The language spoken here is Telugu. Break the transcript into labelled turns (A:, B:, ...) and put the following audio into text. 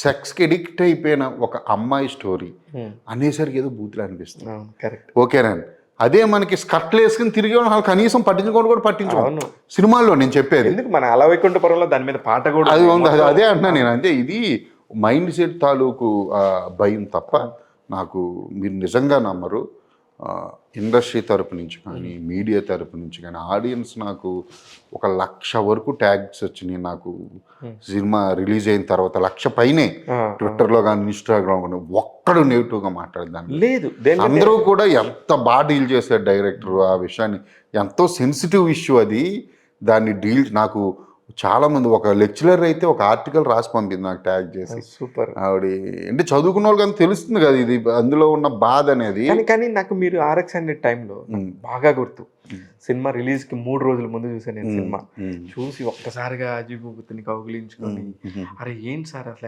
A: సెక్స్కి ఎడిక్ట్ అయిపోయిన ఒక అమ్మాయి స్టోరీ అనేసరికి ఏదో బూతులు అనిపిస్తుంది.
B: కరెక్ట్.
A: ఓకేనండి. అదే మనకి స్కర్ట్లు వేసుకుని తిరిగే వాళ్ళు కనీసం పట్టించుకోవడం కూడా పట్టించుకోవాలి
B: అవును.
A: సినిమాల్లో నేను చెప్పేది.
B: ఎందుకు మన అలవైకుంఠపురంలో దాని మీద పాట కూడా
A: అది
B: ఉంది.
A: ఉంది.
B: మొత్తం
A: అదే అంటున్నా నేను. అంటే ఇది మైండ్ సెట్ తాలూకు భయం తప్ప నాకు మీరు నిజంగా నమ్మరు. ఇండస్ట్రీ తరపు నుంచి కానీ మీడియా తరపు నుంచి కానీ ఆడియన్స్ నాకు 1,00,000 వరకు ట్యాగ్స్ వచ్చినాయి నాకు. సినిమా రిలీజ్ అయిన తర్వాత 1,00,000 పైనే ట్విట్టర్లో కానీ ఇన్స్టాగ్రామ్ కానీ ఒక్కడు నెగిటివ్గా మాట్లాడదాన్ని
B: లేదు.
A: అందరూ కూడా ఎంత బాగా డీల్ చేశారు డైరెక్టర్ ఆ విషయాన్ని. ఎంతో సెన్సిటివ్ ఇష్యూ అది. దాన్ని డీల్ నాకు చాలామంది ఒక లెక్చరర్ అయితే ఒక ఆర్టికల్ రాసి పంపింది నాకు ట్యాగ్ చేసి.
B: సూపర్.
A: ఆవిడ అంటే చదువుకున్న వాళ్ళకి అంత తెలుస్తుంది కదా ఇది అందులో ఉన్న బాధ అనేది.
B: కానీ నాకు మీరు ఆర్ఎక్స్ హండ్రెడ్ టైంలో బాగా గుర్తు. సినిమా రిలీజ్కి 3 రోజుల ముందు చూసాను నేను సినిమా. చూసి ఒక్కసారిగా అజీబుబుత్తిని కౌగిలించుకొని అరే ఏంటి సార్ అసలు